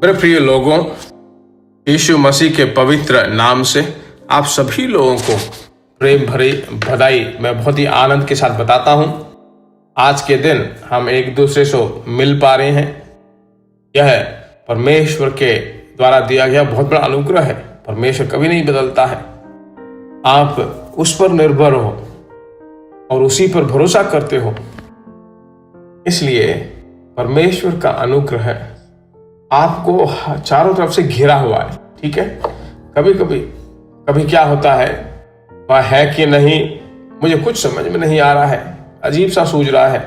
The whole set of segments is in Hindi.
मेरे प्रिय लोगों, यीशु मसीह के पवित्र नाम से आप सभी लोगों को प्रेम भरी बधाई मैं बहुत ही आनंद के साथ बताता हूं। आज के दिन हम एक दूसरे से मिल पा रहे हैं। यह परमेश्वर के द्वारा दिया गया बहुत बड़ा अनुग्रह है। परमेश्वर कभी नहीं बदलता है। आप उस पर निर्भर हो और उसी पर भरोसा करते हो, इसलिए परमेश्वर का अनुग्रह आपको चारों तरफ से घिरा हुआ है। ठीक है, कभी क्या होता है, वह है कि नहीं, मुझे कुछ समझ में नहीं आ रहा है, अजीब सा सूझ रहा है,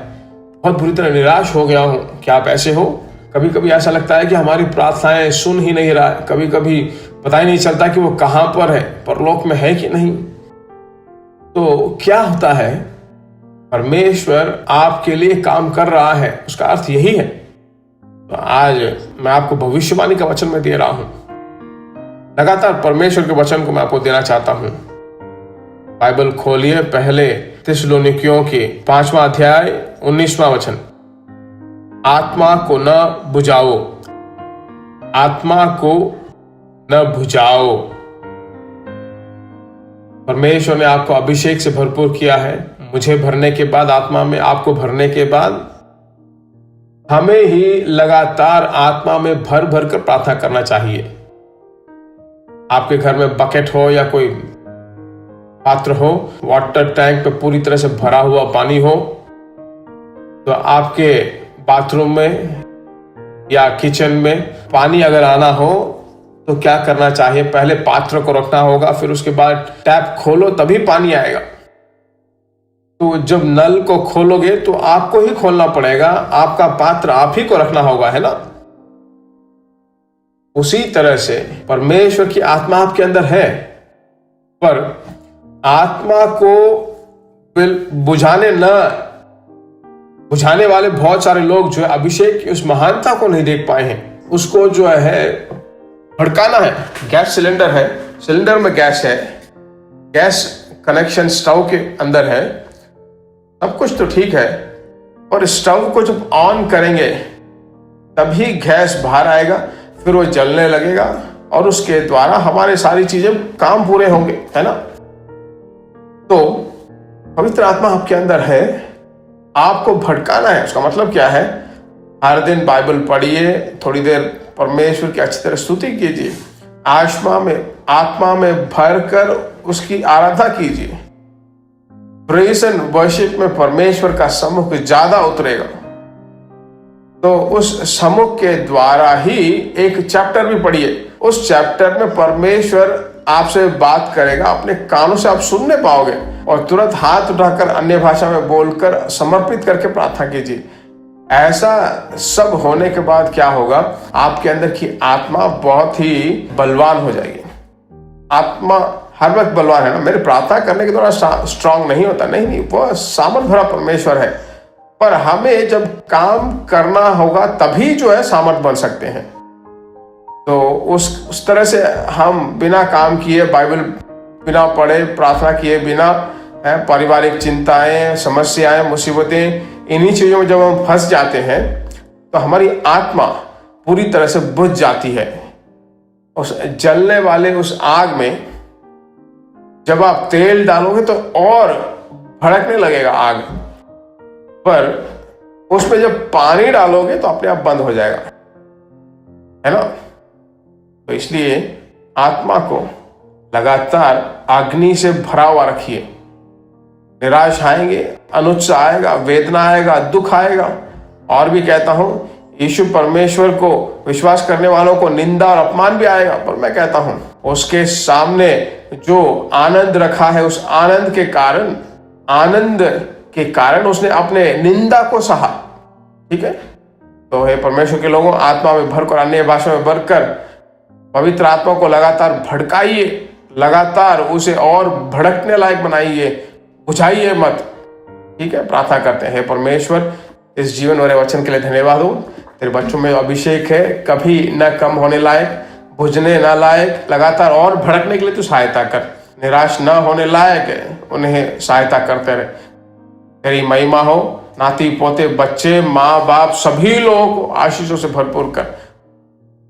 बहुत बुरी तरह निराश हो गया हूं। क्या आप ऐसे हो? कभी ऐसा लगता है कि हमारी प्रार्थनाएं सुन ही नहीं रहा है। कभी पता ही नहीं चलता कि वो कहां पर है, परलोक में है कि नहीं। तो क्या होता है, परमेश्वर आपके लिए काम कर रहा है, उसका अर्थ यही है। तो आज मैं आपको भविष्यवाणी का वचन में दे रहा हूं। लगातार परमेश्वर के वचन को मैं आपको देना चाहता हूं। बाइबल खोलिए, पहले थिस्सलुनीकियों के 5वां अध्याय 19वां वचन। आत्मा को न बुझाओ, आत्मा को न बुझाओ। परमेश्वर ने आपको अभिषेक से भरपूर किया है। मुझे भरने के बाद, आत्मा में आपको भरने के बाद, हमें ही लगातार आत्मा में भर कर प्रार्थना करना चाहिए। आपके घर में बकेट हो या कोई पात्र हो, वाटर टैंक पे पूरी तरह से भरा हुआ पानी हो, तो आपके बाथरूम में या किचन में पानी अगर आना हो तो क्या करना चाहिए? पहले पात्र को रखना होगा, फिर उसके बाद टैप खोलो, तभी पानी आएगा। तो जब नल को खोलोगे तो आपको ही खोलना पड़ेगा, आपका पात्र आप ही को रखना होगा, है ना? उसी तरह से परमेश्वर की आत्मा आपके अंदर है, पर आत्मा को बुझाने वाले बहुत सारे लोग जो है अभिषेक की उस महानता को नहीं देख पाए हैं। उसको जो है भड़काना है। गैस सिलेंडर है, सिलेंडर में गैस है, गैस कनेक्शन स्टोव के अंदर है, सब कुछ तो ठीक है, और स्टोव को जब ऑन करेंगे तभी गैस बाहर आएगा, फिर वो जलने लगेगा और उसके द्वारा हमारे सारी चीजें काम पूरे होंगे, है ना? तो पवित्र आत्मा आपके अंदर है, आपको भड़काना है। उसका मतलब क्या है? हर दिन बाइबल पढ़िए, थोड़ी देर परमेश्वर की अच्छी तरह स्तुति कीजिए, आत्मा में भरकर उसकी आराधना कीजिए। प्रेज एंड वर्शिप में परमेश्वर का सम्मुख ज्यादा उतरेगा। तो उस सम्मुख के द्वारा ही एक चैप्टर भी पढ़िए। उस चैप्टर में परमेश्वर आपसे बात करेगा, अपने कानों से आप सुनने पाओगे, और तुरंत हाथ उठाकर अन्य भाषा में बोलकर समर्पित करके प्रार्थना कीजिए। ऐसा सब होने के बाद क्या होगा? आपके अंदर की आत्मा बहुत ही बलवान हो जाएगी। आत्मा हर वक्त बलवान है ना। मेरे प्रार्थना करने के दौरान स्ट्रांग नहीं होता, नहीं, वह सामर्थ भरा परमेश्वर है, पर हमें जब काम करना होगा तभी जो है सामर्थ बन सकते हैं। तो उस तरह से हम बिना काम किए, बाइबल बिना पढ़े, प्रार्थना किए बिना, पारिवारिक चिंताएं, समस्याएं, मुसीबतें, इन्हीं चीजों में जब हम फंस जाते हैं तो हमारी आत्मा पूरी तरह से बुझ जाती है। उस जलने वाले उस आग में जब आप तेल डालोगे तो और भड़कने लगेगा आग, पर उसमें जब पानी डालोगे तो अपने आप बंद हो जाएगा, है ना? तो इसलिए आत्मा को लगातार अग्नि से भरा हुआ रखिए। निराश आएंगे, अनुत्साह आएगा, वेदना आएगा, दुख आएगा, और भी कहता हूं, यीशु परमेश्वर को विश्वास करने वालों को निंदा और अपमान भी आएगा, पर मैं कहता हूं उसके सामने जो आनंद रखा है, उस आनंद के कारण उसने अपने निंदा को सहा। ठीक है? तो हे परमेश्वर के लोगों, आत्मा में भरकर, अन्य भाषा में भरकर पवित्र आत्मा को लगातार भड़काइए, लगातार उसे और भड़कने लायक बनाइए, बुझाइए मत। ठीक है? प्रार्थना करते हैं। हे परमेश्वर, इस जीवन भरे वचन के लिए धन्यवाद हो। तेरे बच्चों में अभिषेक है, कभी न कम होने लायक, बुझने न लायक, लगातार और भड़कने के लिए तू सहायता कर। निराश न होने लायक उन्हें सहायता करते रहे। तेरी महिमा हो। नाती पोते, बच्चे, माँ बाप, सभी लोगों को आशीषों से भरपूर कर।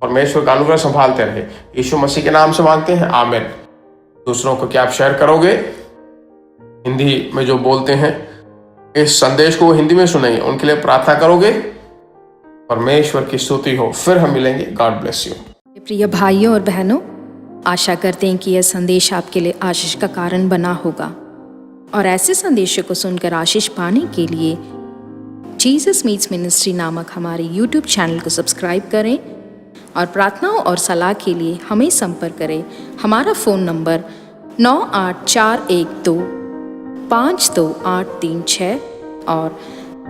परमेश्वर का अनुग्रह संभालते रहे। यीशु मसीह के नाम से मांगते हैं, आमीन। दूसरों को क्या आप शेयर करोगे? हिंदी में जो बोलते हैं इस संदेश को हिंदी में सुनेंगे, उनके लिए प्रार्थना करोगे? परमेश्वर की स्तुति हो। फिर हम मिलेंगे। God bless you. प्रिय भाइयों और बहनों, आशा करते हैं कि यह संदेश आपके लिए आशीष का कारण बना होगा और ऐसे संदेशों को सुनकर आशीष पाने के लिए जीसस मीट्स मिनिस्ट्री नामक हमारे यूट्यूब चैनल को सब्सक्राइब करें और प्रार्थनाओं और सलाह के लिए हमें संपर्क करें। हमारा फ़ोन नंबर 9841252836 और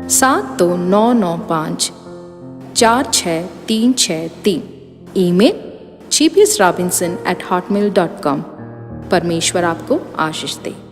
7299546363। Email gbsrobinson@hotmail.com। परमेश्वर आपको आशीष दे।